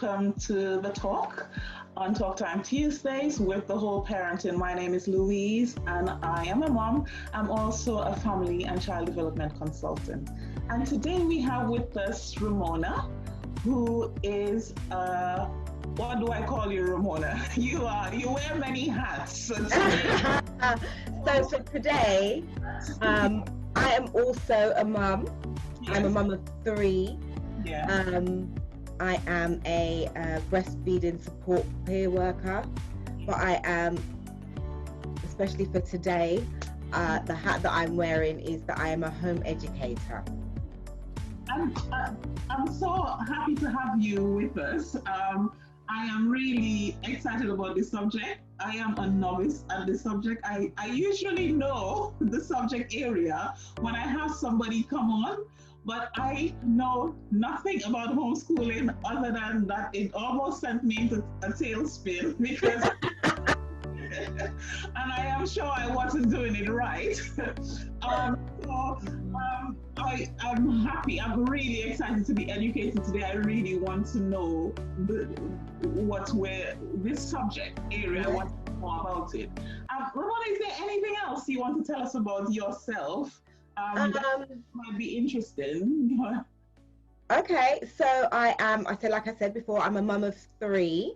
welcome to the talk on Talk Time Tuesdays with the whole parenting. My name is Louise and I am a mom. I'm also a family and child development consultant. And today we have with us Ramona, who is what do I call you, Ramona? You wear many hats. So for today, I am also a mum. Yes. I'm a mum of 3. Yeah. I am a breastfeeding support peer worker, but I am, especially for today, the hat that I'm wearing is that I am a home educator. I'm so happy to have you with us. I am really excited about this subject. I am a novice at this subject. I usually know the subject area when I have somebody come on, but I know nothing about homeschooling other than that it almost sent me into a tailspin because and I am sure I wasn't doing it right. I'm happy. I'm really excited to be educated today. I really want to know where this subject area, what more about it. Ramona, is there anything else you want to tell us about yourself that might be interesting? Okay, so I said, like I said before, I'm a mum of 3.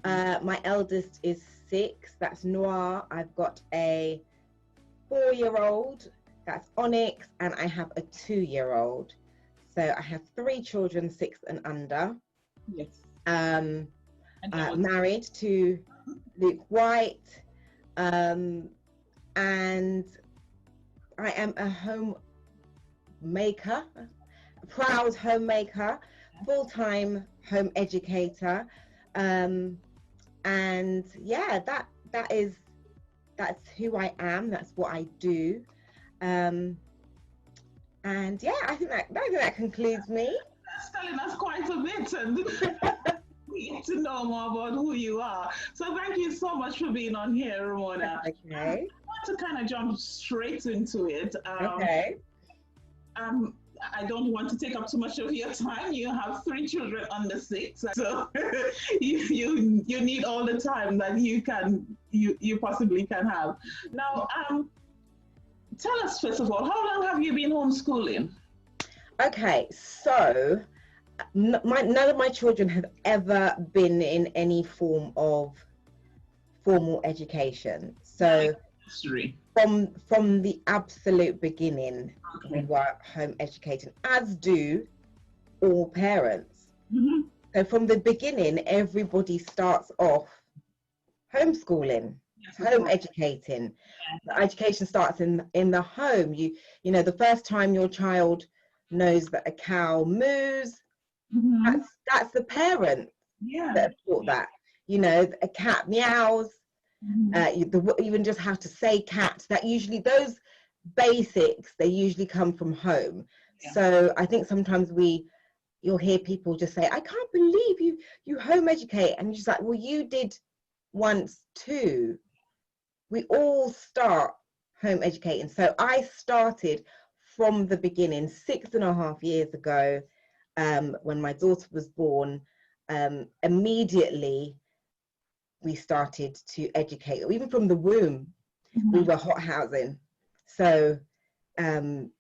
My eldest is 6, that's Noir. I've got a 4-year-old, that's Onyx, and I have a 2-year-old. So I have 3 children, 6 and under. Yes. Married to Luke White, and I am a homemaker, a proud homemaker, full-time home educator, and yeah, that's who I am. That's what I do, and yeah, I think that concludes me. That's telling us quite a bit, and we get to know more about who you are. So thank you so much for being on here, Ramona. Okay. I want to kind of jump straight into it. Okay. I don't want to take up too much of your time. You have 3 children under 6, so you need all the time that you possibly can have. Now, tell us first of all, how long have you been homeschooling? Okay, so none of my children have ever been in any form of formal education. So from the absolute beginning, we were home educating, as do all parents. Mm-hmm. So from the beginning, everybody starts off homeschooling, home educating. The education starts in the home. You know, the first time your child knows that a cow moos, that's the parent that have taught that. You know, a cat meows. Even just how to say cat, that usually those basics, they usually come from home. So I think sometimes you'll hear people just say, I can't believe you home educate, and you're just like, well, you did once too. We all start home educating. So I started from the beginning 6.5 years ago, when my daughter was born. Immediately we started to educate, even from the womb. We were hot housing. So, you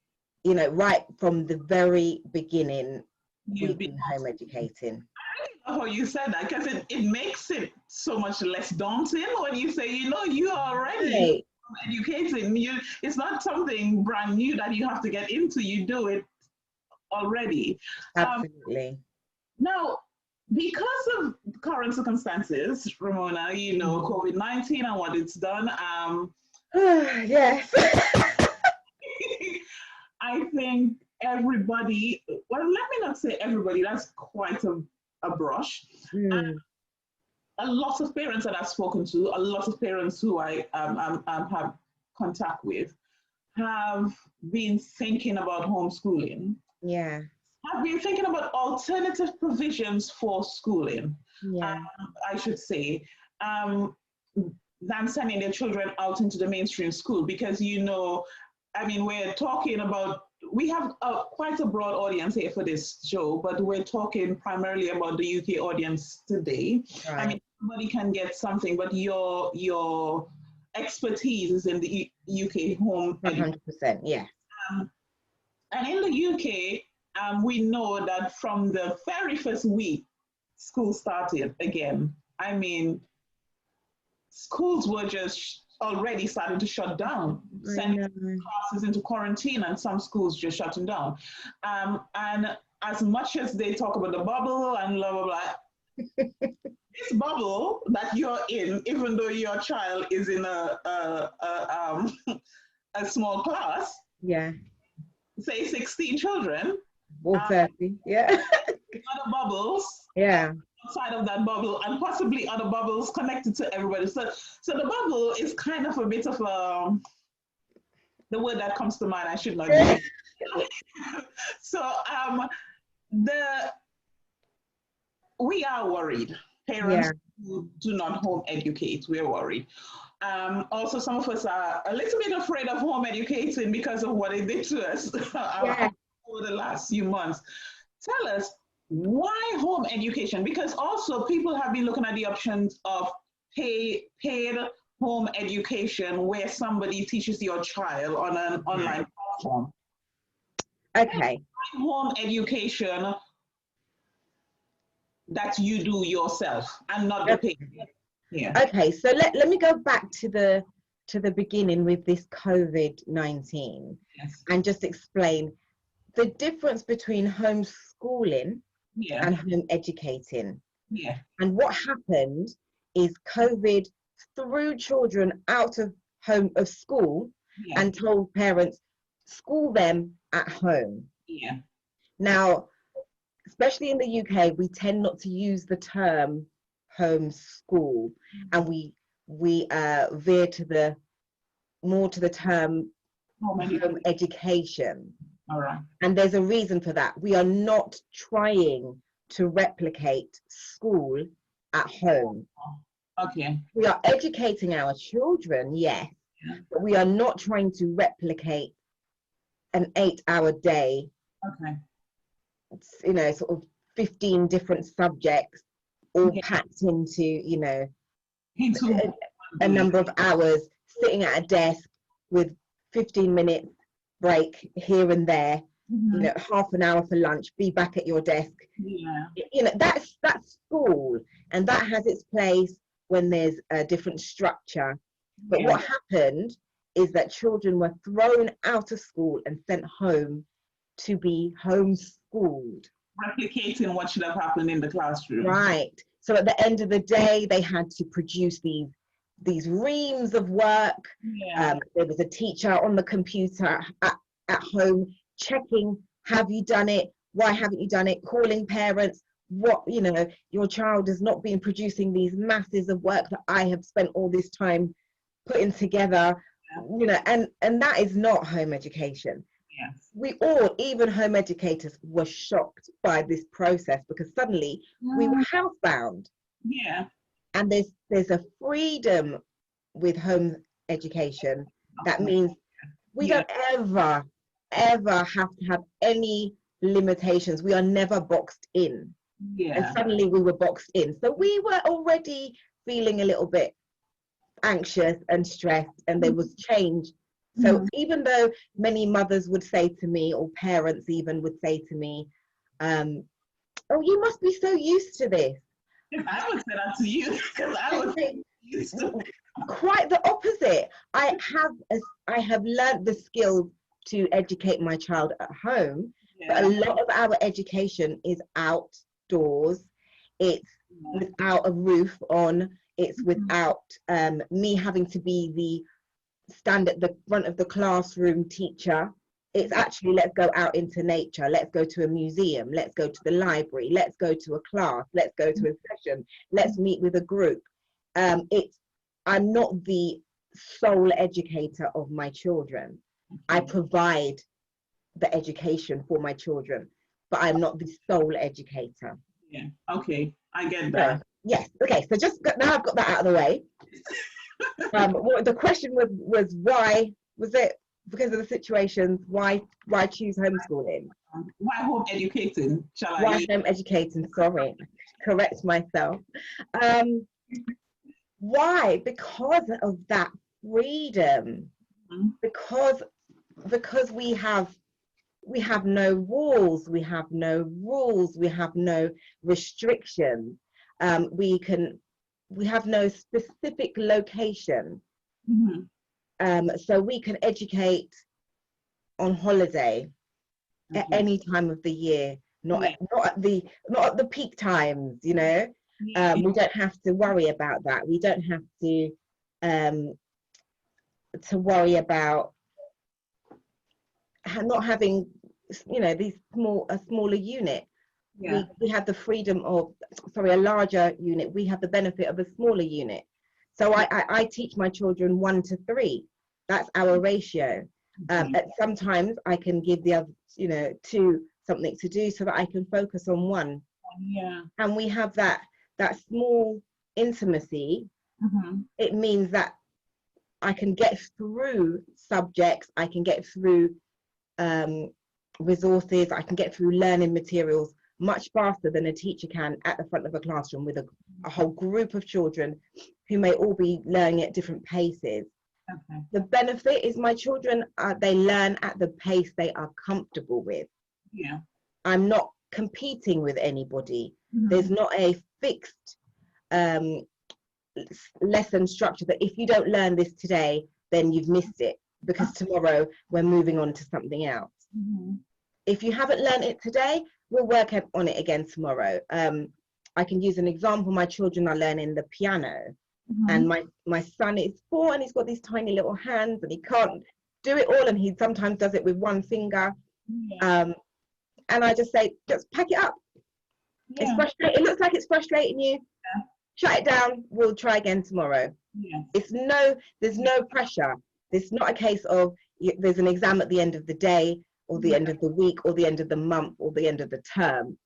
know, right from the very beginning, we've been home educating. I really love how you said that, because it makes it so much less daunting when you say, you know, you are already educating. It's not something brand new that you have to get into. You do it already. Absolutely. Now, because of current circumstances, Ramona, you know, COVID-19 and what it's done, yes. I think everybody, well, let me not say everybody, that's quite a brush. A lot of parents that I've spoken to, a lot of parents who I have contact with, have been thinking about homeschooling. Yeah. Have been thinking about alternative provisions for schooling, I should say, than sending their children out into the mainstream school, because, you know, I mean, we're talking about we have quite a broad audience here for this show, but we're talking primarily about the UK audience today. Right. I mean, everybody can get something, but your expertise is in the UK home. 100%, yeah. And in the UK, we know that from the very first week school started again, I mean, schools were just already starting to shut down, sending classes into quarantine, and some schools just shutting down. And as much as they talk about the bubble and blah, blah, blah, this bubble that you're in, even though your child is in a small class, yeah, say 16 children, or 30, yeah, other bubbles, yeah, outside of that bubble, and possibly other bubbles connected to everybody. So the bubble is kind of a bit of the word that comes to mind. I should not use. So we are worried. Parents who do not home educate, we're worried. Also, some of us are a little bit afraid of home educating because of what it did to us over the last few months. Tell us, why home education? Because also people have been looking at the options of paid home education where somebody teaches your child on an online platform. Okay. Home education that you do yourself and not the paid. Yeah. Okay, so let me go back to the beginning with this COVID-19 and just explain the difference between homeschooling and home educating. Yeah. And what happened is COVID threw children out of school and told parents, school them at home. Yeah. Now, especially in the UK, we tend not to use the term homeschool, and we veer to more to the term home education. All right. And there's a reason for that. We are not trying to replicate school at home. Okay. We are educating our children, yes, but we are not trying to replicate an 8-hour day. Okay. You know, sort of 15 different subjects all packed into, you know, a number of hours, sitting at a desk with 15-minute break here and there, you know, half an hour for lunch, be back at your desk. Yeah. You know, that's school, and that has its place when there's a different structure. But what happened is that children were thrown out of school and sent home to be homeschooled. Replicating what should have happened in the classroom. Right. So at the end of the day, they had to produce these reams of work. Yeah. There was a teacher on the computer at home checking, have you done it? Why haven't you done it? Calling parents, what, you know, your child has not been producing these masses of work that I have spent all this time putting together, you know, and that is not home education. Yes. We all, even home educators, were shocked by this process because suddenly we were housebound. Yeah. And there's a freedom with home education that means we don't ever have to have any limitations. We are never boxed in. Yeah. And suddenly we were boxed in. So we were already feeling a little bit anxious and stressed, and there was change. So even though many mothers would say to me, or parents even would say to me, oh, you must be so used to this. I would say that to you because I was used to it. Quite the opposite. I have learned the skills to educate my child at home, but a lot of our education is outdoors. It's without a roof on. It's without me having to be stand at the front of the classroom teacher. It's actually, let's go out into nature, let's go to a museum, let's go to the library, let's go to a class, let's go to a session, let's meet with a group. I'm not the sole educator of my children. I provide the education for my children, but I'm not the sole educator. Yeah, okay, I get that. So, yes, okay, so now I've got that out of the way. The question was why was it? because of the situations, why choose homeschooling? Why home educating? Shall I? Why home educating? Sorry, correct myself. Why? Because of that freedom. Because we have no walls, we have no rules, we have no restrictions. We have no specific location. So we can educate on holiday at any time of the year, not at the peak times, you know. We don't have to worry about that. We don't have to worry about not having, you know, a smaller unit. We have the freedom of, a larger unit. We have the benefit of a smaller unit. So I teach my children 1 to 3. That's our ratio. Sometimes I can give the other, you know, 2 something to do so that I can focus on 1. And we have that small intimacy. It means that I can get through subjects, I can get through resources, I can get through learning materials much faster than a teacher can at the front of a classroom with a whole group of children who may all be learning at different paces. The benefit is my children, they learn at the pace they are comfortable with. I'm not competing with anybody. There's not a fixed lesson structure that if you don't learn this today, then you've missed it, because tomorrow we're moving on to something else. If you haven't learned it today, we'll work on it again tomorrow. I can use an example. My children are learning the piano, and my son is 4 and he's got these tiny little hands and he can't do it all, and he sometimes does it with 1 finger. And I just say, just pack it up. It's frustrating. It looks like it's frustrating you. Shut it down. We'll try again tomorrow. There's no pressure. It's not a case of there's an exam at the end of the day, or the end of the week, or the end of the month, or the end of the term.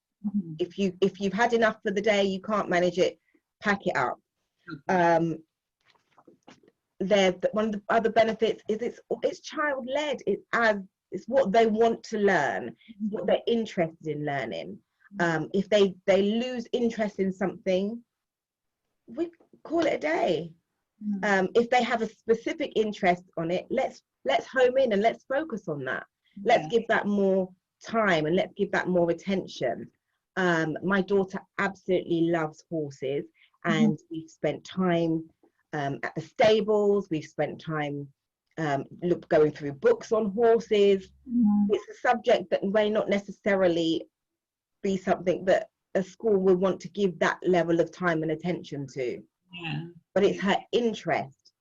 If you've had enough for the day, you can't manage it, pack it up. One of the other benefits is it's child-led. It's what they want to learn, what they're interested in learning. If they lose interest in something, we call it a day. If they have a specific interest on it, let's home in and let's focus on that. Let's give that more time and let's give that more attention. My daughter absolutely loves horses, and we've spent time at the stables. We've spent time going through books on horses. It's a subject that may not necessarily be something that a school will want to give that level of time and attention to. But it's her interest.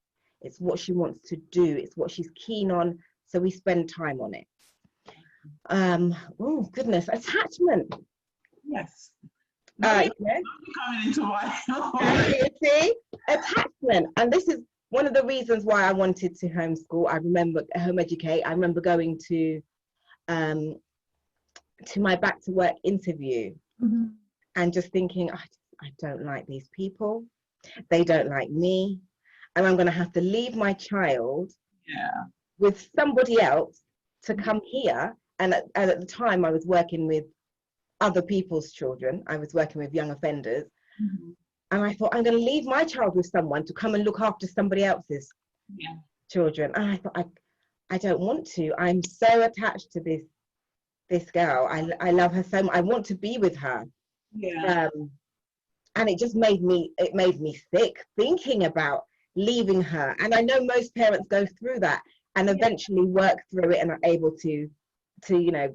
It's what she wants to do. It's what she's keen on. So we spend time on it. Oh goodness, attachment. Yes. Coming into my you see, attachment. And this is one of the reasons why I wanted to homeschool. I remember home educate. I remember going to my back to work interview and just thinking, I don't like these people. They don't like me. And I'm going to have to leave my child with somebody else to come here. And at the time I was working with other people's children. I was working with young offenders. And I thought, I'm going to leave my child with someone to come and look after somebody else's children. And I thought, I don't want to. I'm so attached to this girl. I love her so much. I want to be with her. And it just made me sick thinking about leaving her. And I know most parents go through that and eventually work through it and are able to you know,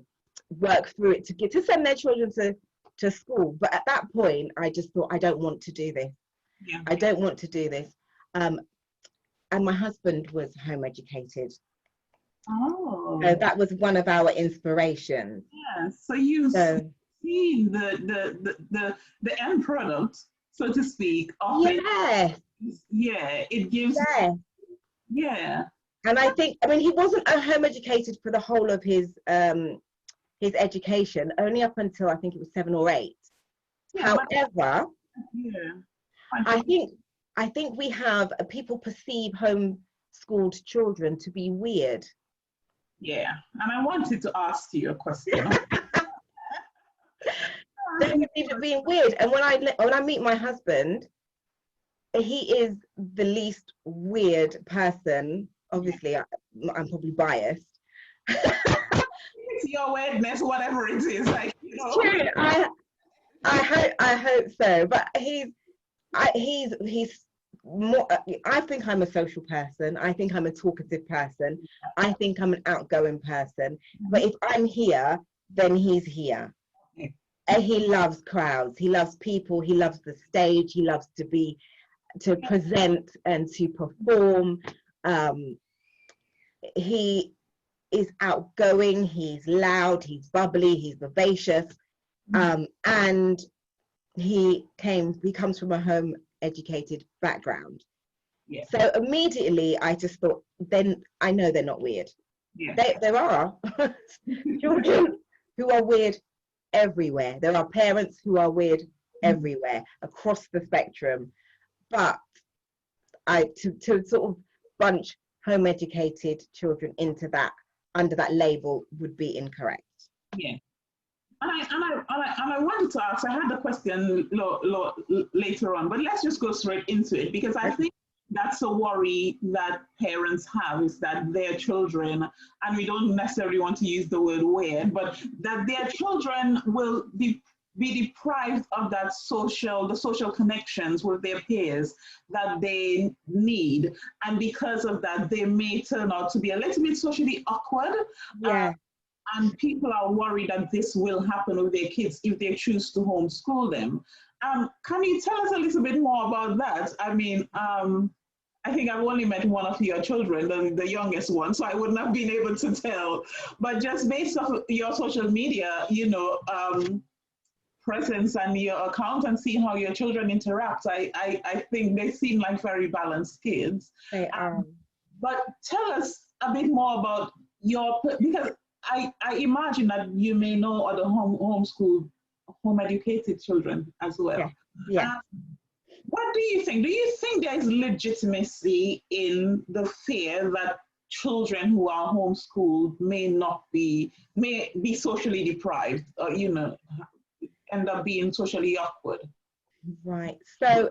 work through it to send their children to school. But at that point, I just thought, I don't want to do this. I don't want to do this. And my husband was home educated. So that was one of our inspirations. So you've seen the end product, so to speak, of it. It gives And I think, I mean, he wasn't home educated for the whole of his education, only up until I think it was 7 or 8. However, I think we have people perceive homeschooled children to be weird. Yeah. And I wanted to ask you a question. They perceive it being weird. And when I meet my husband, he is the least weird person. Obviously, I'm probably biased. It's your weirdness, whatever it is. Like, you know. True. I hope so. But he's more. I think I'm a social person. I think I'm a talkative person. I think I'm an outgoing person. But if I'm here, then he's here. And he loves crowds. He loves people. He loves the stage. He loves to present and to perform. He is outgoing. He's loud. He's bubbly. He's vivacious. And he comes from a home educated background. Yeah. So immediately I just thought, then I know they're not weird. Yeah. There are children who are weird everywhere. There are parents who are weird everywhere across the spectrum. But to sort of bunch home educated children under that label would be incorrect. Yeah. And I wanted to ask, I had the question later on, but let's just go straight into it, because I think that's a worry that parents have, is that their children, and we don't necessarily want to use the word weird, but that their children will be deprived of the social connections with their peers that they need. And because of that, they may turn out to be a little bit socially awkward. Yeah. And people are worried that this will happen with their kids if they choose to homeschool them. Can you tell us a little bit more about that? I mean, I think I've only met one of your children, the youngest one, so I wouldn't have been able to tell. But just based off your social media, presence and your account, and see how your children interact, I think they seem like very balanced kids. They are. But tell us a bit more about because I imagine that you may know other home educated children as well. Yeah. What do you think? Do you think there is legitimacy in the fear that children who are homeschooled may be socially deprived, or end up being socially awkward? Right. So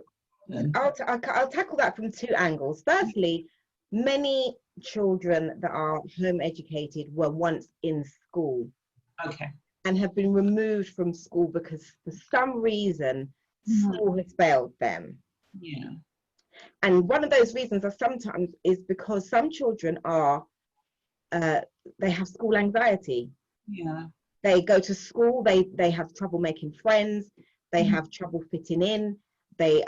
I'll tackle that from two angles. Firstly, many children that are home educated were once in school. Okay. And have been removed from school because for some reason school has failed them. Yeah. And one of those reasons is because some children they have school anxiety. Yeah. They go to school, they have trouble making friends, they have trouble fitting in, they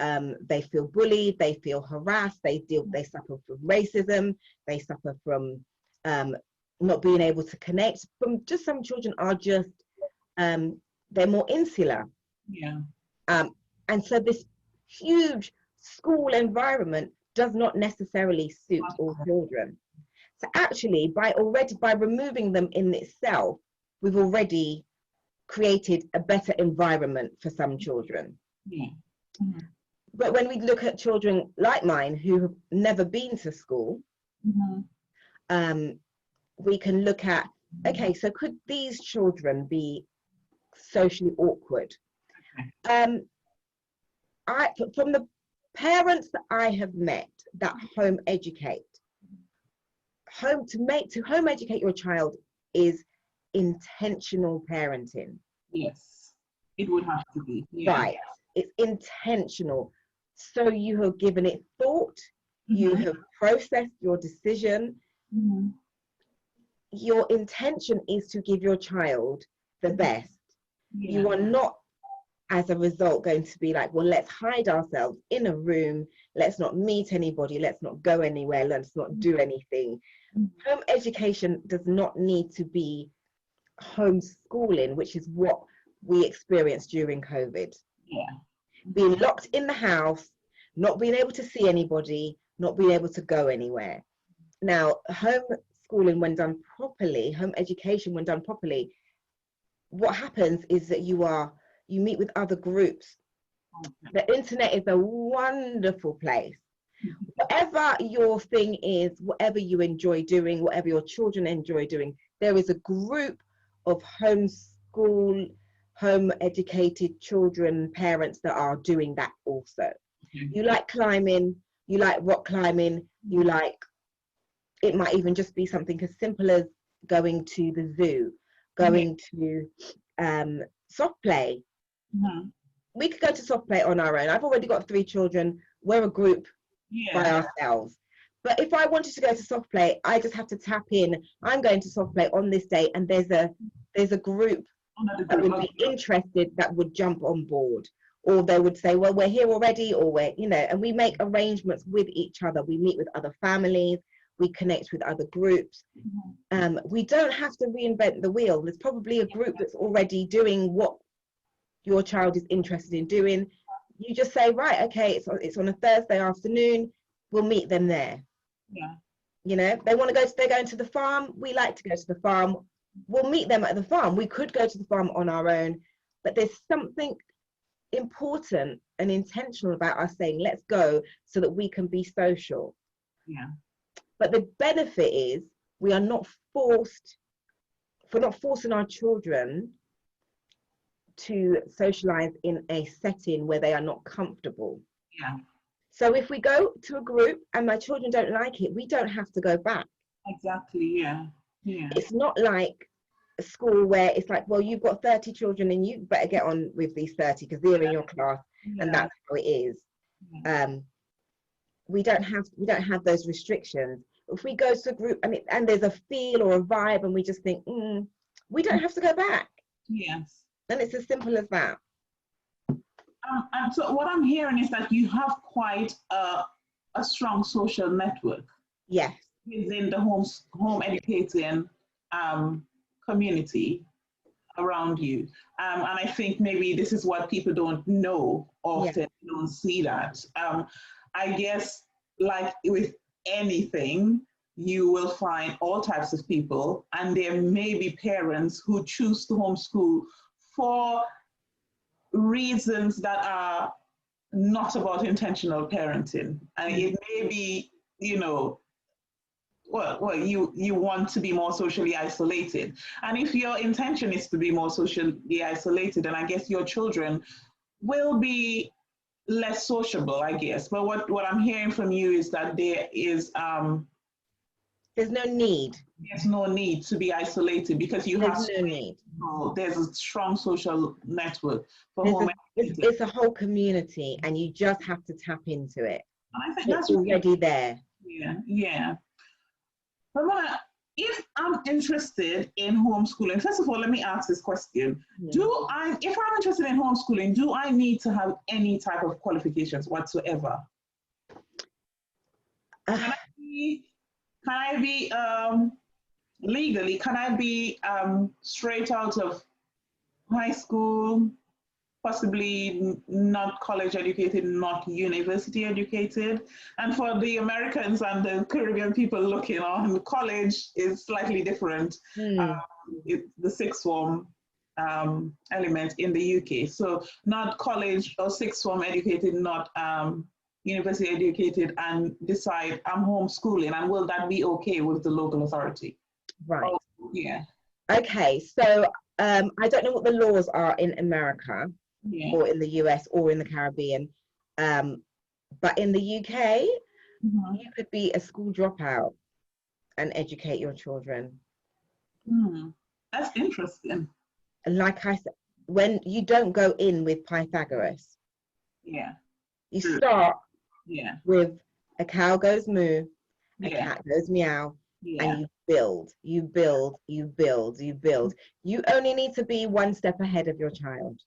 feel bullied, they feel harassed, they suffer from racism, they suffer from not being able to connect. Some children are just they're more insular. Yeah. And so this huge school environment does not necessarily suit all children. So actually, by removing them in itself, we've already created a better environment for some children. Yeah. But when we look at children like mine who have never been to school, we can look at, okay, so could these children be socially awkward? From the parents that I have met that home educate, to home educate your child is intentional parenting. Yes, it would have to be. Yeah. Right, it's intentional. So you have given it thought, you have processed your decision. Your intention is to give your child the best. You are not, as a result, going to be like, well, let's hide ourselves in a room, let's not meet anybody, let's not go anywhere, let's not do anything. Home education does not need to be homeschooling, which is what we experienced during COVID. Being locked in the house, not being able to see anybody, not being able to go anywhere. Now, homeschooling, when done properly, home education, when done properly, what happens is that you meet with other groups. The internet is a wonderful place Whatever your thing is, whatever you enjoy doing, whatever your children enjoy doing, there is a group of home educated children, parents that are doing that also. You like climbing, you like rock climbing, you like, it might even just be something as simple as going to the zoo, going to soft play. We could go to soft play on our own. I've already got 3 children. We're a group by ourselves. But if I wanted to go to soft play, I just have to tap in. I'm going to soft play on this day, and there's a group that would be interested, that would jump on board, or they would say, well, we're here already, or we're, you know, and we make arrangements with each other. We meet with other families, we connect with other groups. We don't have to reinvent the wheel. There's probably a group that's already doing what your child is interested in doing. You just say, right, okay, it's on a Thursday afternoon, we'll meet them there. You know, they're going to the farm, we like to go to the farm, we'll meet them at the farm. We could go to the farm on our own, but there's something important and intentional about us saying, let's go, so that we can be social. But the benefit is we're not forcing our children to socialize in a setting where they are not comfortable. So if we go to a group and my children don't like it, we don't have to go back. It's not like a school where it's like, well, you've got 30 children and you better get on with these 30 because they're in your class, and that's how it is. We don't have those restrictions. If we go to a group and there's a feel or a vibe, and we just think, we don't have to go back. And it's as simple as that. And so what I'm hearing is that you have quite a strong social network. Within the home educating community around you. And I think maybe this is what people don't know often, don't see that. I guess, like with anything, you will find all types of people, and there may be parents who choose to homeschool for reasons that are not about intentional parenting. And it may be, you know, well, you want to be more socially isolated. And if your intention is to be more socially isolated, then I guess your children will be less sociable, I guess. But what I'm hearing from you is that there is there's no need. There's no need to be isolated, because there's a strong social network for home education. It's a whole community, and you just have to tap into it. And I think it's already there. Ramona, if I'm interested in homeschooling, first of all, let me ask this question. If I'm interested in homeschooling, do I need to have any type of qualifications whatsoever? Can I be legally, can I be straight out of high school, possibly not college educated, not university educated? And for the Americans and the Caribbean people looking on, college is slightly different. The sixth form element in the UK. So not college or sixth form educated, not university educated, and decide I'm homeschooling, and will that be okay with the local authority? Right. Okay, so I don't know what the laws are in America or in the US or in the Caribbean, but in the UK, you could be a school dropout and educate your children. That's interesting. And like I said, when you don't go in with Pythagoras, you start with a cow goes moo, a cat goes meow, and you build. You only need to be 1 step ahead of your child.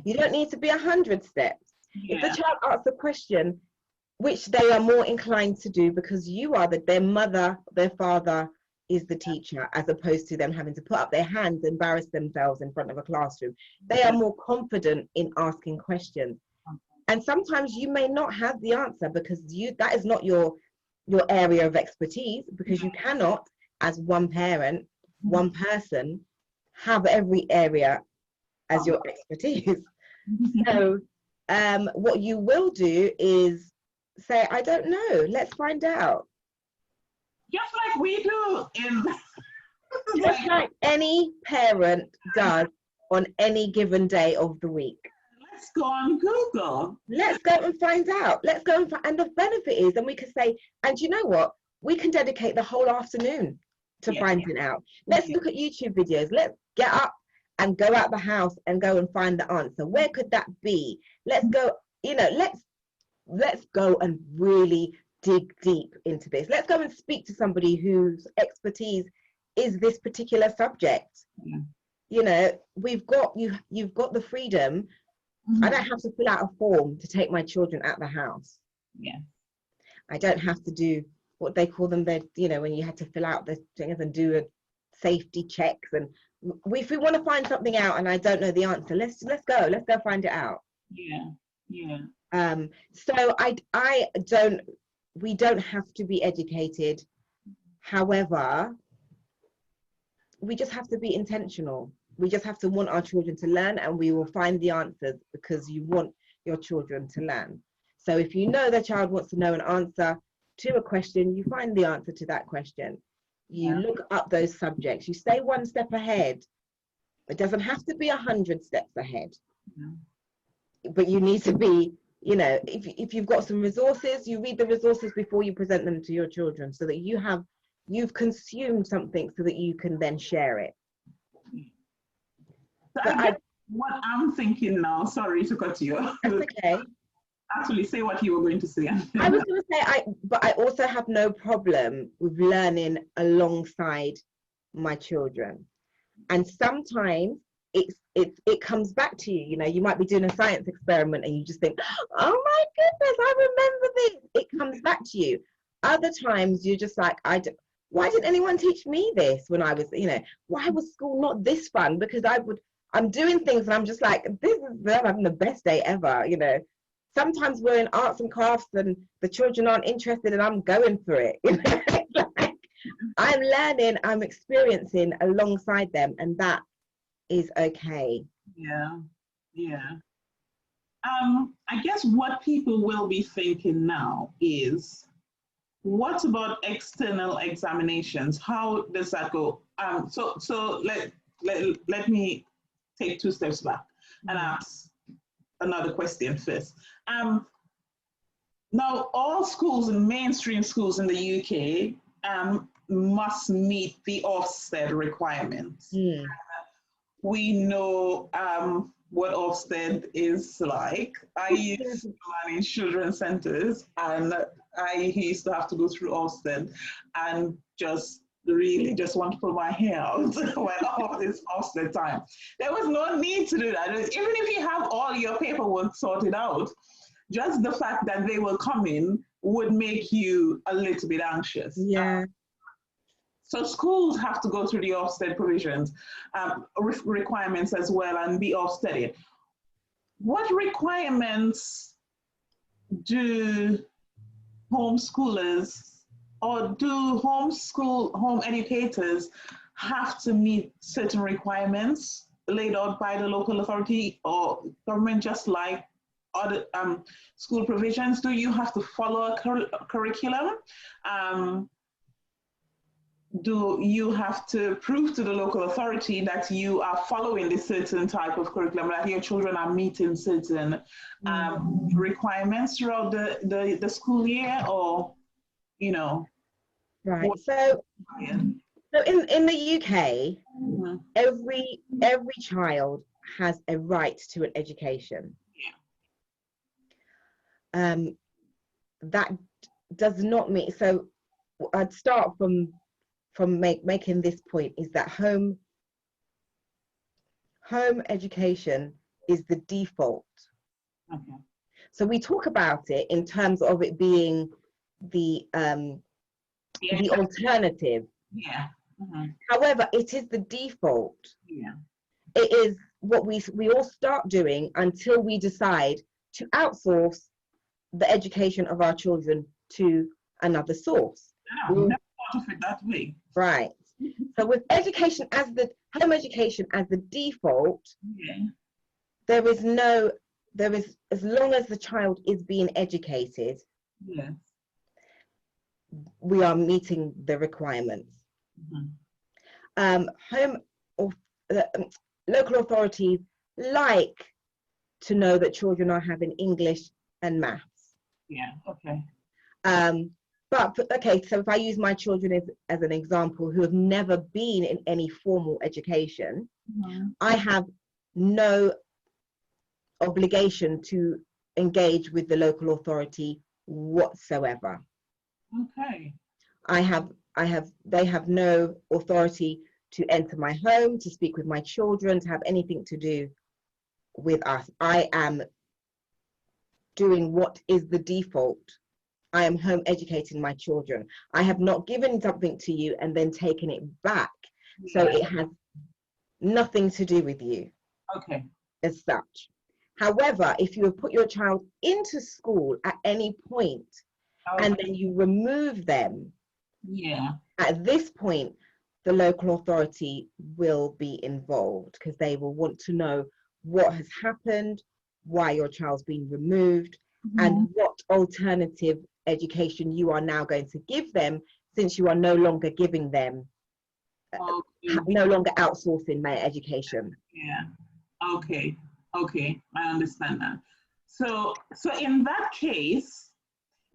You don't need to be 100 steps. If the child asks a question, which they are more inclined to do because you are their mother, their father is the teacher, as opposed to them having to put up their hands, embarrass themselves in front of a classroom. They are more confident in asking questions. And sometimes you may not have the answer because that is not your area of expertise, because you cannot, as one parent, one person, have every area as your expertise. So what you will do is say, I don't know, let's find out. Just like we do in Just like any parent does on any given day of the week. let's go on Google. Let's go and find out. Let's go and find, and the benefit is, and we can say, and you know what? We can dedicate the whole afternoon to finding out. Let's look at YouTube videos. Let's get up and go out the house and go and find the answer. Where could that be? Let's go, you know, let's go and really dig deep into this. Let's go and speak to somebody whose expertise is this particular subject. You know, you've got the freedom. I don't have to fill out a form to take my children out the house. I don't have to do what they call them, you know, when you had to fill out the things and do a safety checks. And if we want to find something out and I don't know the answer, let's go find it out. So we don't have to be educated. However, we just have to be intentional. We just have to want our children to learn, and we will find the answers because you want your children to learn. So if you know the child wants to know an answer to a question, you find the answer to that question. You look up those subjects. You stay one step ahead. It doesn't have to be 100 steps ahead. But you need to be, you know, if you've got some resources, you read the resources before you present them to your children, so that you've consumed something so that you can then share it. So what I'm thinking now, sorry to cut you off. That's okay. Actually, say what you were going to say. I was going to say, but I also have no problem with learning alongside my children. And sometimes it comes back to you. You know, you might be doing a science experiment and you just think, oh my goodness, I remember this. It comes back to you. Other times you're just like, why didn't anyone teach me this when I was, you know, why was school not this fun? Because I'm doing things and I'm just like, I'm having the best day ever, you know. Sometimes we're in arts and crafts and the children aren't interested and I'm going for it. You know? Like, I'm learning, I'm experiencing alongside them, and that is okay. I guess what people will be thinking now is, what about external examinations? How does that go? So let me take 2 steps back and ask another question first. Now, all schools and mainstream schools in the UK must meet the Ofsted requirements. We know what Ofsted is like. I used to manage children's centers, and I used to have to go through Ofsted and just want to pull my hair out when all this Ofsted time. There was no need to do that. Even if you have all your paperwork sorted out, just the fact that they will come in would make you a little bit anxious. So schools have to go through the Ofsted provisions, requirements as well, and be Ofsteded. What requirements do homeschoolers or do home educators have to meet certain requirements laid out by the local authority or government, just like other school provisions? Do you have to follow a curriculum? Do you have to prove to the local authority that you are following this certain type of curriculum, that your children are meeting certain requirements throughout the school year, or, you know? Right. So in the UK, every child has a right to an education. That does not mean, so I'd start from making this point, is that home education is the default. So we talk about it in terms of it being the alternative. However, it is the default. It is what we all start doing until we decide to outsource the education of our children to another source. Never thought of it that way. Right. So with education as the home education as the default, there is, as long as the child is being educated, Yes. we are meeting the requirements. Home or local authorities like to know that children are having English and maths. Yeah. Okay. But okay, so if I use my children as an example, who have never been in any formal education, I have no obligation to engage with the local authority whatsoever. Okay. They have no authority to enter my home, to speak with my children, to have anything to do with us. I am doing what is the default. I am home educating my children. I have not given something to you and then taken it back. So it has nothing to do with you. Okay. As such. However, if you have put your child into school at any point and then you remove them, at this point, the local authority will be involved because they will want to know what has happened, why your child's been removed, and what alternative education you are now going to give them, since you are no longer giving them, no longer outsourcing their education. Yeah. Okay. Okay. I understand that. So in that case,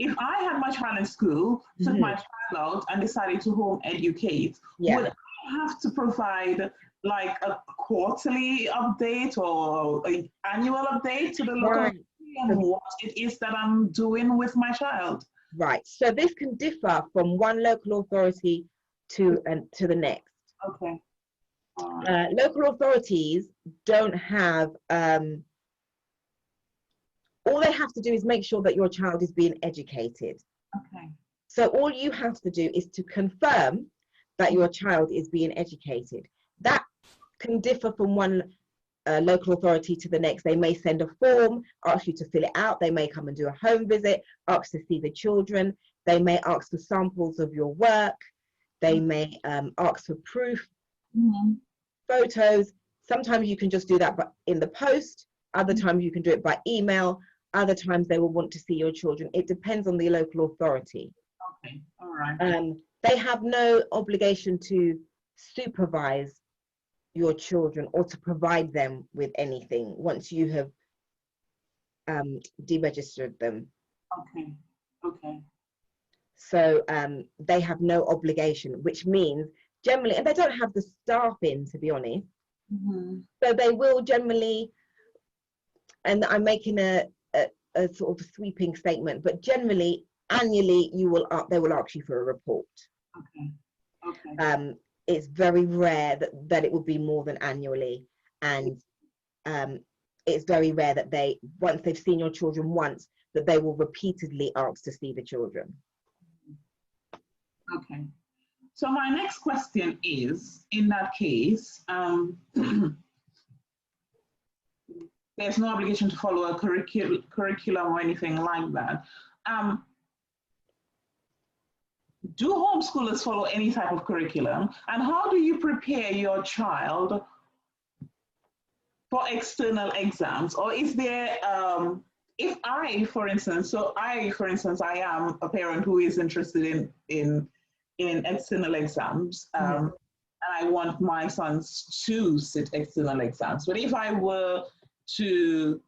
if I had my child in school, took my child out and decided to home educate, would I have to provide like a quarterly update or an annual update to the local authority on what it is that I'm doing with my child? Right. So this can differ from one local authority to the next. Okay. Local authorities don't have, all they have to do is make sure that your child is being educated. Okay. So all you have to do is to confirm that your child is being educated. That can differ from one local authority to the next. They may send a form, ask you to fill it out. They may come and do a home visit, ask to see the children. They may ask for samples of your work. They may ask for proof, photos. Sometimes you can just do that in the post. Other times you can do it by email. Other times they will want to see your children. It depends on the local authority. Okay, all right. They have no obligation to supervise your children or to provide them with anything once you have deregistered them. Okay, okay. So they have no obligation, which means generally, and they don't have the staff in, to be honest. So they will generally, and I'm making a sort of sweeping statement, but generally, annually, they will ask you for a report. Okay. Okay. It's very rare that it will be more than annually, and it's very rare that once they've seen your children once, that they will repeatedly ask to see the children. Okay. So my next question is, in that case, there's no obligation to follow a curriculum or anything like that. Do homeschoolers follow any type of curriculum? And how do you prepare your child for external exams? Or is there, if for instance, I am a parent who is interested in external exams, and I want my sons to sit external exams. But if I were to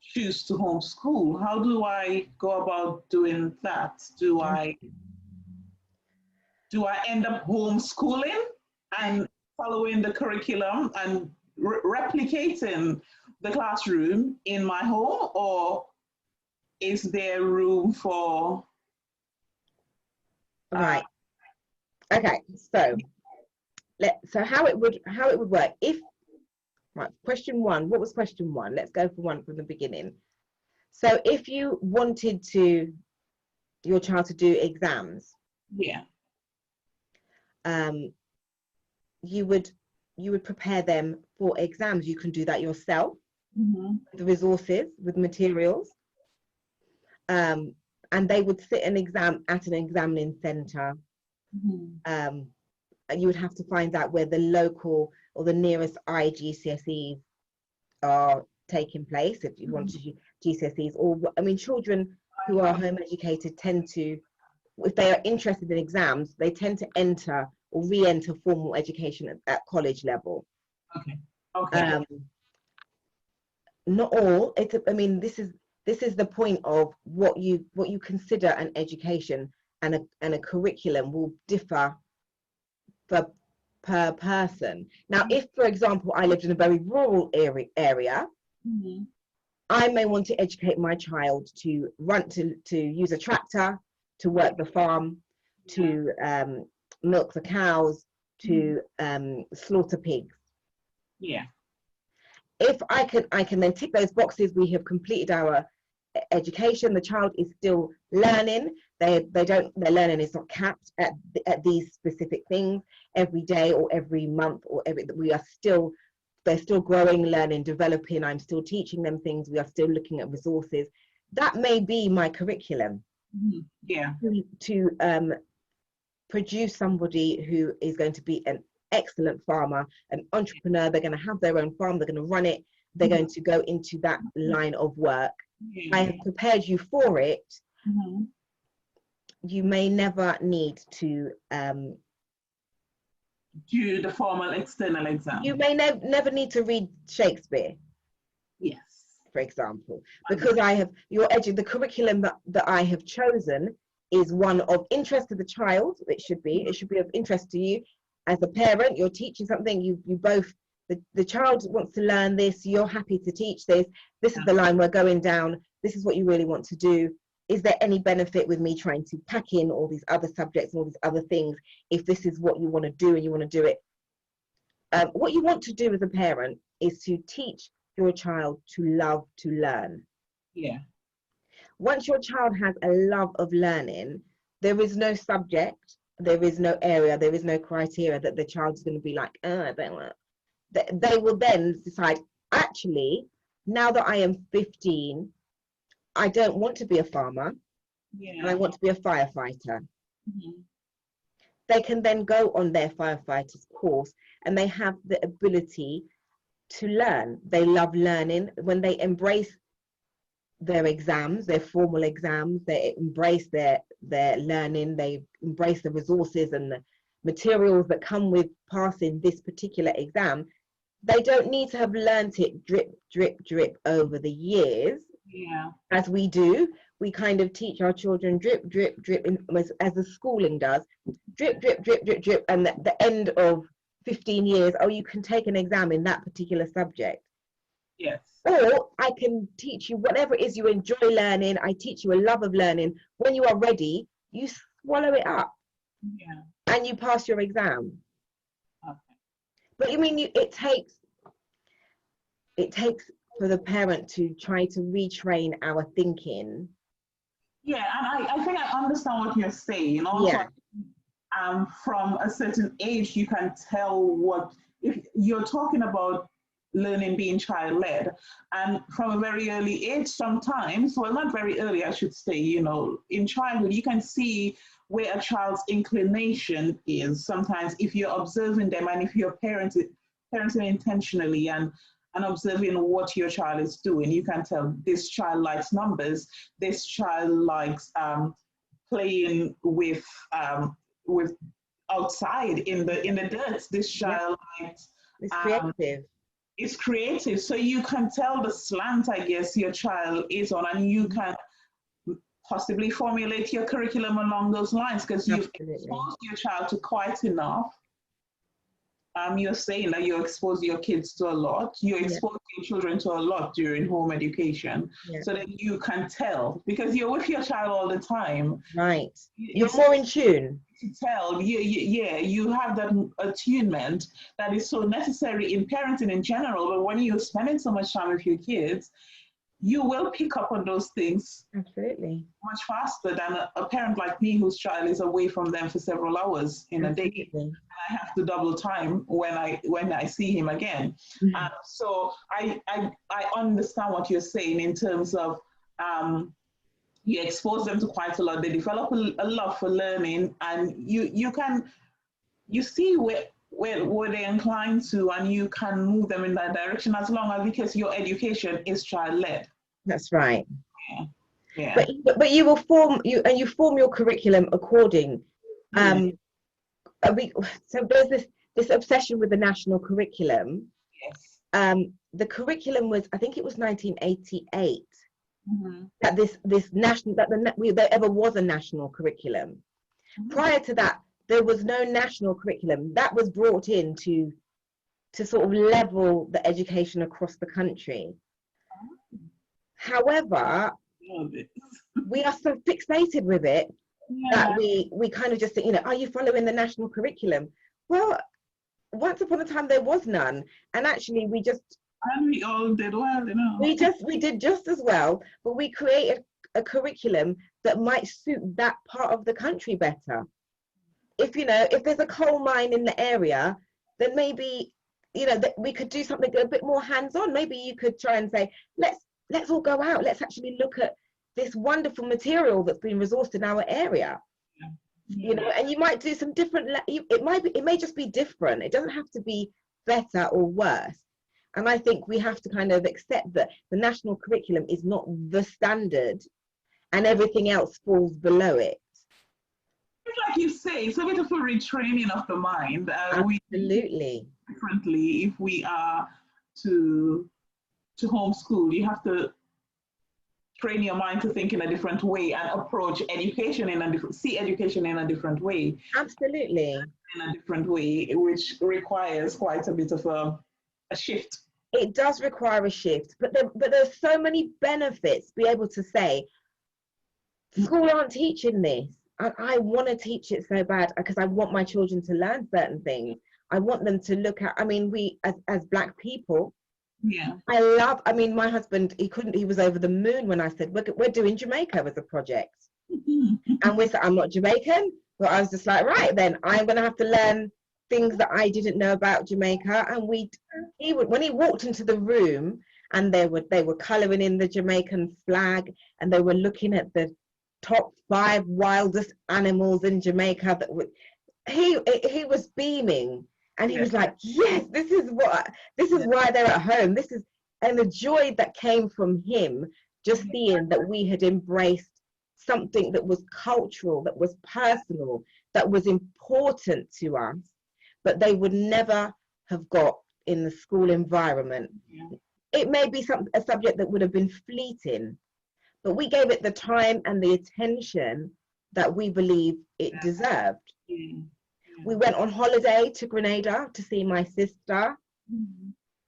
choose to homeschool, how do I go about doing that? Do I end up homeschooling and following the curriculum and replicating the classroom in my home, or is there room for right? Okay, so how it would work if, right, question one, what was question one? Let's go for one from the beginning. So if you wanted your child to do exams, you would prepare them for exams. You can do that yourself, with the resources, with materials, and they would sit an exam at an examining centre. You would have to find out where the local or the nearest IGCSEs are taking place if you wanted GCSEs, or I mean, children who are home educated tend to, if they are interested in exams, they tend to enter or re-enter formal education at college level. Okay. Okay. Not all. I mean, this is the point of what you consider an education, and a curriculum will differ per person. Now, if, for example, I lived in a very rural area, Mm-hmm. I may want to educate my child to use a tractor, to work the farm, to milk the cows, to slaughter pigs. Yeah. If I can then tick those boxes, we have completed our education. The child is still learning. Their learning is not capped at these specific things every day or every month or they're still growing, learning, developing. I'm still teaching them things. We are still looking at resources. That may be my curriculum. Mm-hmm. Yeah. To produce somebody who is going to be an excellent farmer, an entrepreneur. They're going to have their own farm. They're going to run it. They're going to go into that line of work. Yeah. I have prepared you for it. Mm-hmm. You may never need to do the formal external exam. You may never need to read Shakespeare. Yes. For example, because the curriculum that I have chosen is one of interest to the child. It should be of interest to you as a parent. You're teaching something. You both, the child wants to learn this. You're happy to teach this. This is the line we're going down. This is what you really want to do. Is there any benefit with me trying to pack in all these other subjects and all these other things if this is what you want to do and you want to do it? What you want to do as a parent is to teach your child to love to learn. Yeah. Once your child has a love of learning, there is no subject, there is no area, there is no criteria that the child's going to be like, I don't want. They will then decide, actually, now that I am 15, I don't want to be a farmer, and I want to be a firefighter. Mm-hmm. They can then go on their firefighter's course, and they have the ability to learn. They love learning. When they embrace their exams, their formal exams, they embrace their learning, they embrace the resources and the materials that come with passing this particular exam. They don't need to have learnt it drip, drip, drip over the years. Yeah. As we do. We kind of teach our children drip, drip, drip, as the schooling does. Drip, drip, drip, drip, drip. And at the end of 15 years, you can take an exam in that particular subject. Yes. Or I can teach you whatever it is you enjoy learning. I teach you a love of learning. When you are ready, you swallow it up. Yeah. And you pass your exam. Okay. But I mean, it takes for the parent to try to retrain our thinking. Yeah, and I think I understand what you're saying. Also, from a certain age, you can tell if you're talking about learning being child-led, and from a very early age, sometimes, well, not very early, I should say, in childhood, you can see where a child's inclination is. Sometimes, if you're observing them, and if you're parenting intentionally and observing what your child is doing, you can tell this child likes numbers, this child likes playing with outside in the dirt, this child likes creative. It's creative. So you can tell the slant, I guess, your child is on, and you can possibly formulate your curriculum along those lines because you've exposed your child to quite enough. You're saying that you expose your kids to a lot. You expose your children to a lot during home education, so that you can tell, because you're with your child all the time. Right. You're more in tune. To tell, you have that attunement that is so necessary in parenting in general. But when you're spending so much time with your kids, you will pick up on those things absolutely much faster than a parent like me whose child is away from them for several hours in a day. And I have to double time when I see him again. So I understand what you're saying in terms of you expose them to quite a lot. They develop a love for learning, and you see where they're inclined to, and you can move them in that direction, as long as, because your education is child-led. That's right. Yeah. Yeah. But you will form your curriculum according. Yeah. So there's this obsession with the national curriculum. Yes. The curriculum was, I think it was 1988, Mm-hmm. that this national there ever was a national curriculum. Mm-hmm. Prior to that, there was no national curriculum that was brought in to sort of level the education across the country. However, we are so fixated with it that we kind of just think, are you following the national curriculum? Well, once upon a time there was none, and actually we all did well, we did just as well, but we created a curriculum that might suit that part of the country better. If there's a coal mine in the area, then maybe that we could do something a bit more hands-on. Maybe you could try and say, let's all go out, let's actually look at this wonderful material that's been resourced in our area. And you might do some different, it may just be different. It doesn't have to be better or worse. And I think we have to kind of accept that the national curriculum is not the standard and everything else falls below it. It's like you say, it's a bit of a retraining of the mind. Absolutely. Differently, if we are to homeschool, you have to train your mind to think in a different way and approach education see education in a different way. Absolutely. In a different way, which requires quite a bit of a shift. It does require a shift, but there's so many benefits to be able to say, school aren't teaching this, and I want to teach it so bad because I want my children to learn certain things. I want them to look at, we as Black people, my husband, he was over the moon when I said, we're doing Jamaica as a project. And we said, I'm not Jamaican, but I was just like, right, then I'm going to have to learn things that I didn't know about Jamaica. And when he walked into the room and they were colouring in the Jamaican flag and they were looking at the top 5 wildest animals in Jamaica, he was beaming. And he was like, yes, this is why they're at home. And the joy that came from him, just seeing that we had embraced something that was cultural, that was personal, that was important to us, but they would never have got in the school environment. It may be a subject that would have been fleeting, but we gave it the time and the attention that we believe it deserved. We went on holiday to Grenada to see my sister.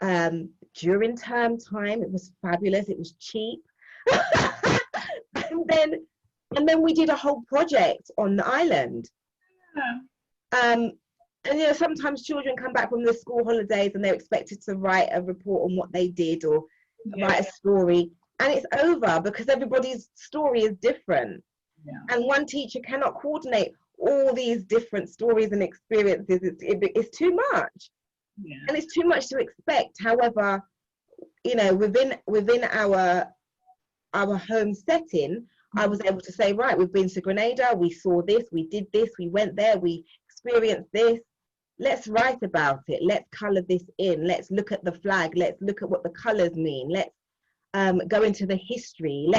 During term time, it was fabulous. It was cheap. and then we did a whole project on the island. And sometimes children come back from the school holidays and they're expected to write a report on what they did or write a story, and it's over because everybody's story is different. And one teacher cannot coordinate all these different stories and experiences. It's too much. And it's too much to expect. However, within our home setting, I was able to say, right, we've been to Grenada, we saw this, we did this, we went there, we experienced this. Let's write about it. Let's colour this in. Let's look at the flag. Let's look at what the colours mean. Let's go into the history.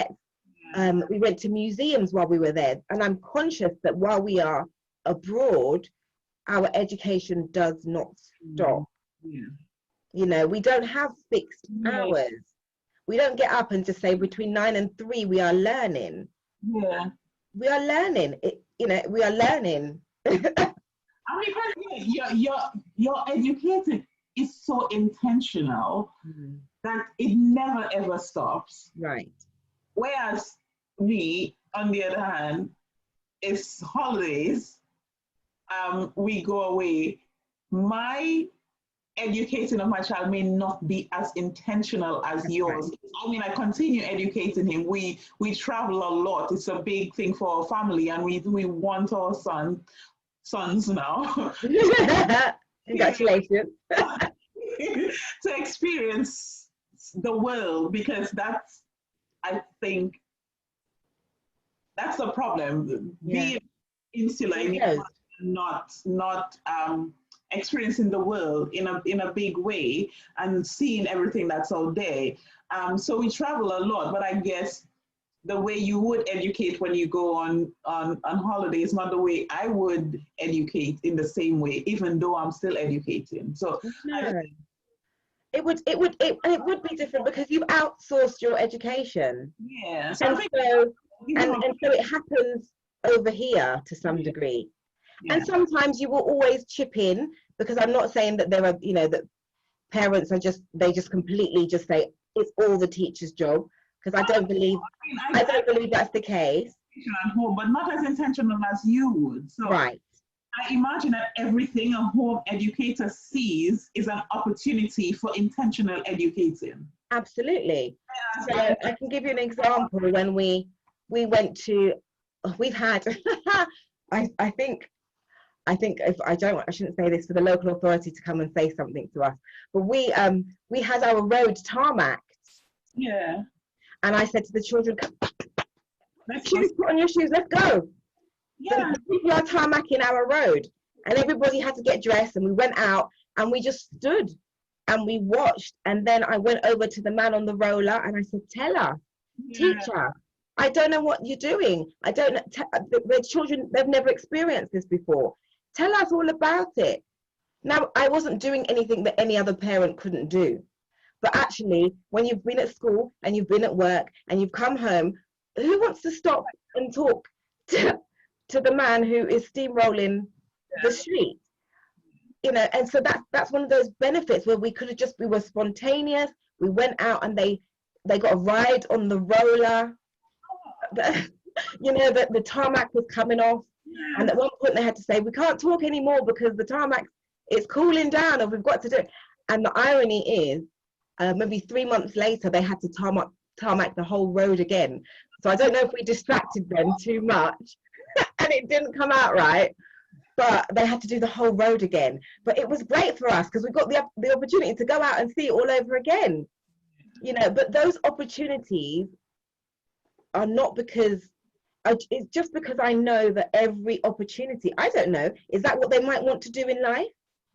We went to museums while we were there. And I'm conscious that while we are abroad, our education does not stop. We don't have fixed hours. We don't get up and just say between 9 and 3 we are learning. We are learning. We are learning. Your educating is so intentional that it never ever stops. Right. Whereas me, on the other hand, it's holidays. We go away. My educating of my child may not be as intentional as yours. Right. I continue educating him. We travel a lot. It's a big thing for our family, and we want our sons now. Congratulations. To experience the world, because I think that's the problem. Being insular in not experiencing the world in a big way and seeing everything that's out there. So we travel a lot, but I guess the way you would educate when you go on holiday is not the way I would educate in the same way, even though I'm still educating. So no. It would be different because you've outsourced your education. Yeah. And so it happens over here to some degree. Yeah. And sometimes you will always chip in, because I'm not saying that there are, you know, that parents are they just completely just say it's all the teacher's job, because I don't believe that's the case. At home, but not as intentional as you would. So right. I imagine that everything a home educator sees is an opportunity for intentional educating. Absolutely. So I can give you an example. When we went to, we've had, I think if I shouldn't say this for the local authority to come and say something to us, but we had our road tarmacked. Yeah. And I said to the children, put on your shoes, let's go. Yeah. The people are tarmacking our road, and everybody had to get dressed, and we went out and we just stood and we watched. And then I went over to the man on the roller and I said, tell us, teacher, I don't know what you're doing. I don't know. The children, they've never experienced this before. Tell us all about it. Now, I wasn't doing anything that any other parent couldn't do. But actually, when you've been at school and you've been at work and you've come home, who wants to stop and talk to the man who is steamrolling the street? You know, and so that's one of those benefits where we were spontaneous. We went out and they got a ride on the roller. You know, that the tarmac was coming off. And at one point they had to say, we can't talk anymore because the tarmac is cooling down and we've got to do it. And the irony is, maybe 3 months later, they had to tarmac the whole road again. So I don't know if we distracted them too much and it didn't come out right, but they had to do the whole road again. But it was great for us because we got the opportunity to go out and see it all over again. You know, but those opportunities are not because, it's just because I know that every opportunity, I don't know, is that what they might want to do in life?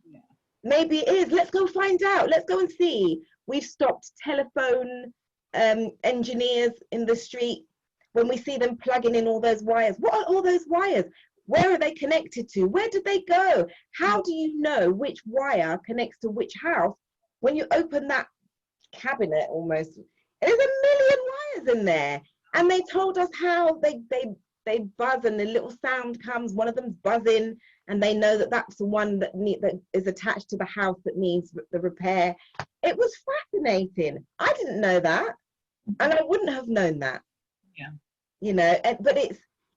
Yeah. Maybe it is. Let's go find out. Let's go and see. We've stopped telephone engineers in the street when we see them plugging in all those wires. What are all those wires? Where are they connected to? Where did they go? How do you know which wire connects to which house? When you open that cabinet almost, there's a million wires in there. And they told us how they buzz and a little sound comes, one of them's buzzing, and they know that that's the one that is attached to the house that needs the repair. It was fascinating. I didn't know that, and I wouldn't have known that. Yeah. You know, but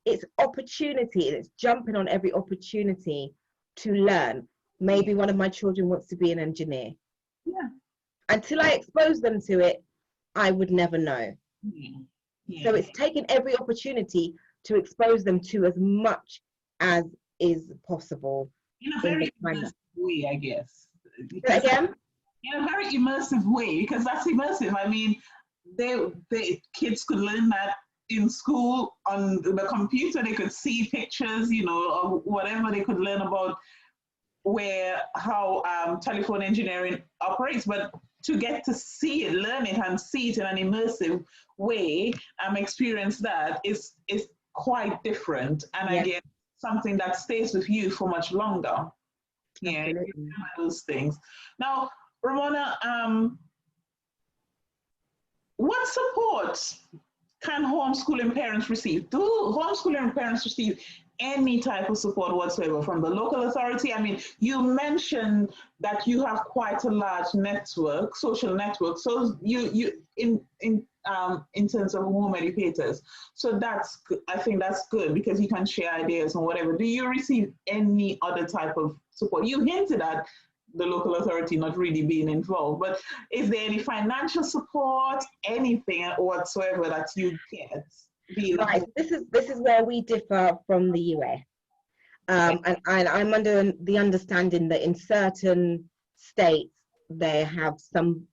it's opportunity, and it's jumping on every opportunity to learn. Maybe one of my children wants to be an engineer. Yeah. Until I expose them to it, I would never know. Yeah. Yeah. So it's taking every opportunity to expose them to as much as is possible. In a very immersive way, I guess. Again? In a very immersive way, because that's immersive. I mean, the kids could learn that in school on the computer. They could see pictures, you know, or whatever they could learn about how telephone engineering operates, but to get to see it, learn it, and see it in an immersive way, experience that is quite different, and again, something that stays with you for much longer. Yeah, those things. Now, Ramona, what support can homeschooling parents receive? Do homeschooling parents receive any type of support whatsoever from the local authority? I mean, you mentioned that you have quite a large network, social network. So you in terms of home educators. So I think that's good because you can share ideas and whatever. Do you receive any other type of support? You hinted at the local authority not really being involved, but is there any financial support, anything whatsoever that you get? Right, this is where we differ from the US, and I'm under the understanding that in certain states they have some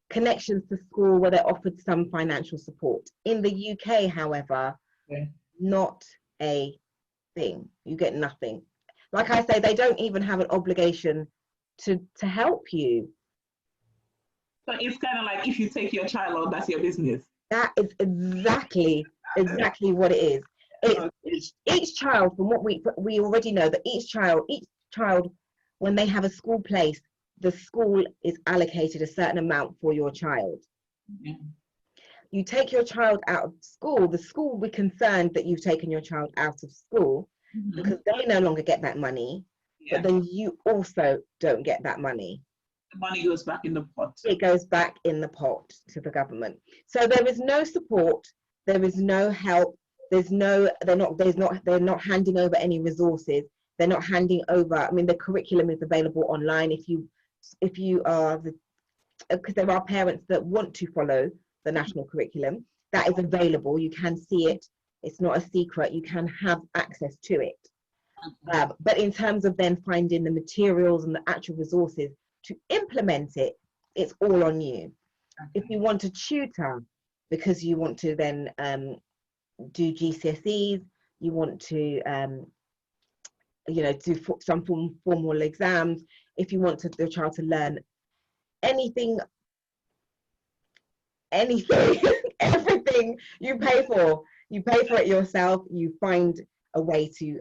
connections to school where they're offered some financial support. In the UK, however, not a thing. You get nothing. like I say, they don't even have an obligation to help you. So it's kind of like if you take your child out, that's your business. That is exactly what it is. It's each child, from what we already know, that each child, when they have a school place, the school is allocated a certain amount for your child. Yeah. You take your child out of school, the school will be concerned that you've taken your child out of school, because they no longer get that money, but then you also don't get that money. The money goes back in the pot. It goes back in the pot to the government. So there is no support, there is no help, they're not handing over any resources, they're not handing over, I mean, the curriculum is available online if you are because there are parents that want to follow the national curriculum, that is available, you can see it, it's not a secret, you can have access to it. But in terms of then finding the materials and the actual resources to implement it, it's all on you. If you want to tutor because you want to then do GCSEs, you want to do some formal exams, if you want the child to learn anything, everything you pay for it yourself, you find a way to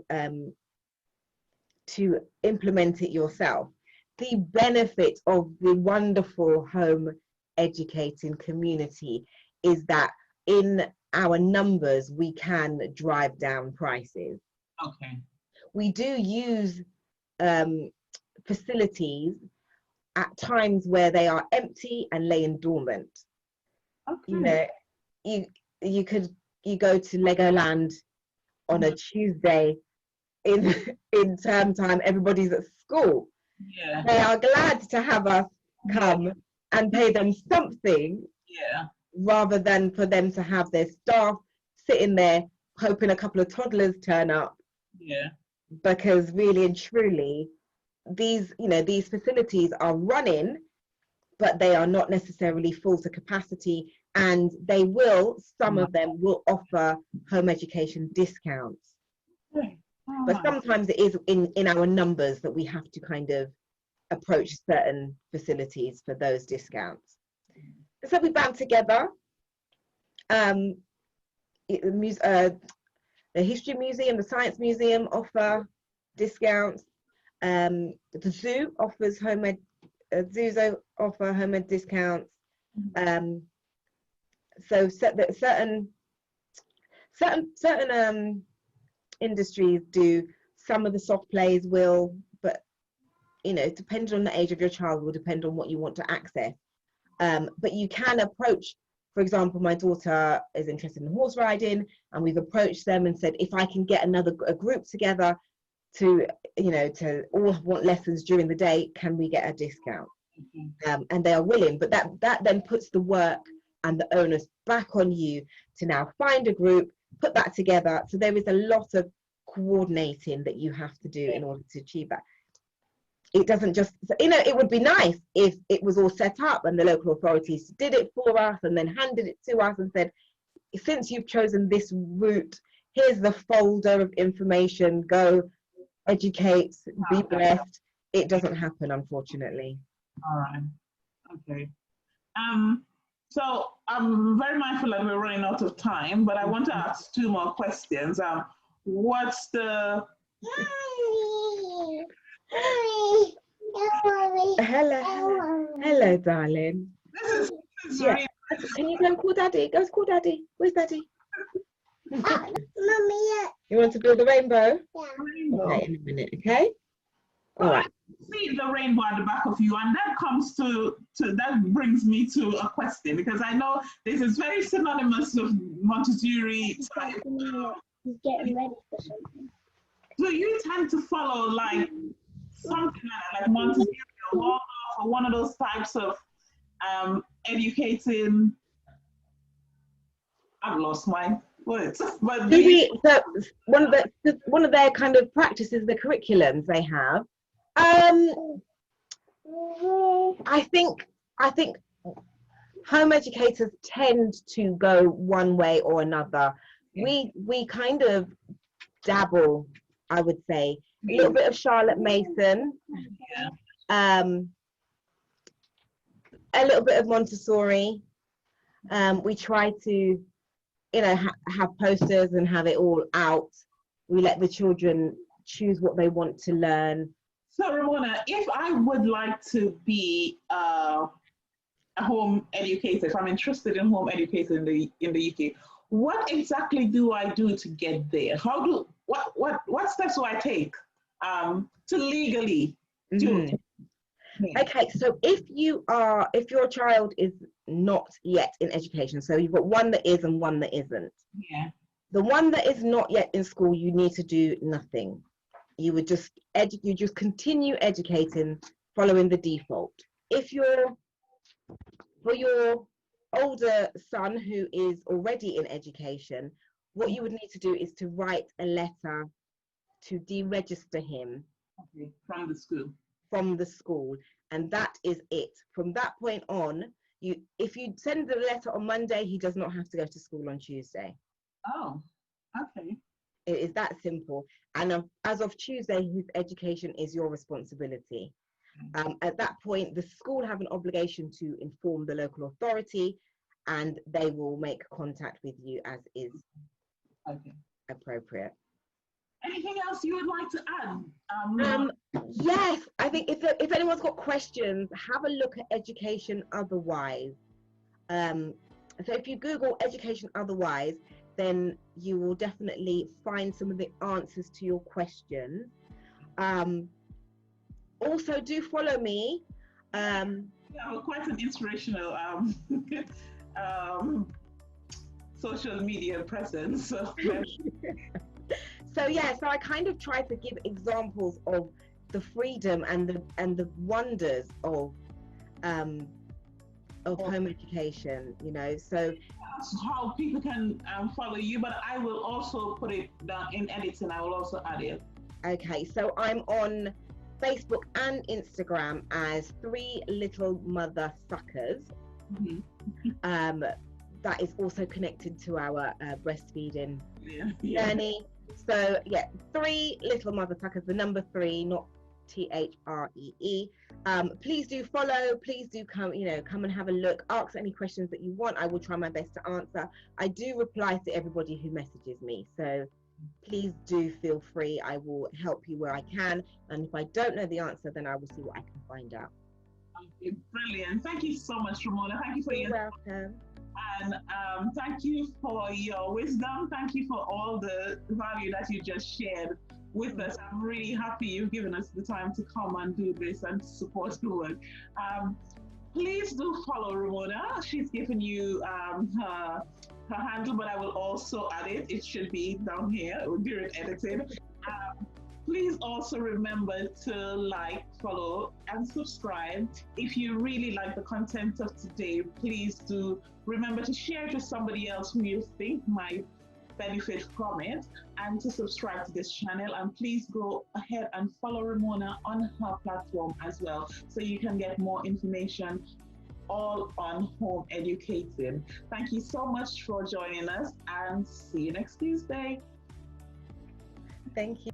implement it yourself. The benefit of the wonderful home educating community is that in our numbers we can drive down prices. Okay. We do use facilities at times where they are empty and laying dormant. Okay. You go to Legoland on a Tuesday in term time, everybody's at school. Yeah. They are glad to have us come and pay them something, rather than for them to have their staff sitting there hoping a couple of toddlers turn up. Yeah. Because really and truly, these facilities are running, but they are not necessarily full to capacity, and some of them will offer home education discounts. Okay. But sometimes it is in our numbers that we have to kind of approach certain facilities for those discounts. So we band together. The History Museum, the Science Museum offer discounts. The zoo offers zoos offer home ed discounts. So certain industries do. Some of the soft plays will, but depending on the age of your child, will depend on what you want to access. But you can approach, for example, my daughter is interested in horse riding, and we've approached them and said, if I can get a group together to all want lessons during the day, can we get a discount? And they are willing, but that then puts the work and the onus back on you to now find a group, put that together. So there is a lot of coordinating that you have to do in order to achieve that. It doesn't just, it would be nice if it was all set up and the local authorities did it for us and then handed it to us and said, since you've chosen this route, here's the folder of information, go educate, be blessed. It doesn't happen, unfortunately. All right. Okay. So I'm very mindful that we're running out of time, but I want to ask two more questions. What's the... Hello, darling. This is really... Can you go and call Daddy? Go call Daddy. Where's Daddy? Mommy, You want to build a rainbow? Rainbow. Okay, in a minute, okay? All right. See the rainbow at the back of you, and that brings me to a question, because I know this is very synonymous with Montessori type. he's getting ready for something. Do you tend to follow like something like Montessori or Waldorf or one of those types of educating? I've lost my words. But So one of their kind of practices, the curriculums they have. I think home educators tend to go one way or another. We kind of dabble, I would say, a little bit of Charlotte Mason, a little bit of Montessori. We try to, you know, have posters and have it all out. We let the children choose what they want to learn. So Ramona, if I would like to be a home educator, if I'm interested in home education in the UK, what exactly do I do to get there? What steps do I take to legally do it? Okay, so if your child is not yet in education, so you've got one that is and one that isn't. Yeah. The one that is not yet in school, you need to do nothing. You would just continue educating, following the default. For your older son who is already in education, what you would need to do is to write a letter to deregister him from the school. From the school, and that is it. From that point on, if you send the letter on Monday, he does not have to go to school on Tuesday. Oh, okay. It is that simple. And as of Tuesday, his education is your responsibility. At that point, the school have an obligation to inform the local authority, and they will make contact with you as is appropriate. Anything else you would like to add? Yes, I think if anyone's got questions, have a look at Education Otherwise. So if you Google Education Otherwise, then you will definitely find some of the answers to your questions. Also, do follow me. Yeah, quite an inspirational social media presence. So yeah, so I kind of try to give examples of the freedom and the wonders of home education, you know. So that's how people can follow you, but I will also put it down in editing. I will also add it. Okay, so I'm on Facebook and Instagram as 3 Little Mother Suckers. That is also connected to our breastfeeding journey. So yeah, 3 Little Mother Suckers, the number 3, not THREE. Please do follow, please do come and have a look, ask any questions that you want. I will try my best to answer. I do reply to everybody who messages me, so please do feel free. I will help you where I can, and if I don't know the answer, then I will see what I can find out. Okay, brilliant. Thank you so much, Ramona. Thank you for You're welcome. And thank you for your wisdom. Thank you for all the value that you just shared with us. I'm really happy you've given us the time to come and do this and support the work. Please do follow Ramona. She's given you her handle, but I will also add it. It should be down here during editing. Please also remember to like, follow, and subscribe. If you really like the content of today, please do remember to share it with somebody else who you think might benefit from it, and to subscribe to this channel. And please go ahead and follow Ramona on her platform as well, so you can get more information all on home educating. Thank you so much for joining us, and see you next Tuesday. Thank you.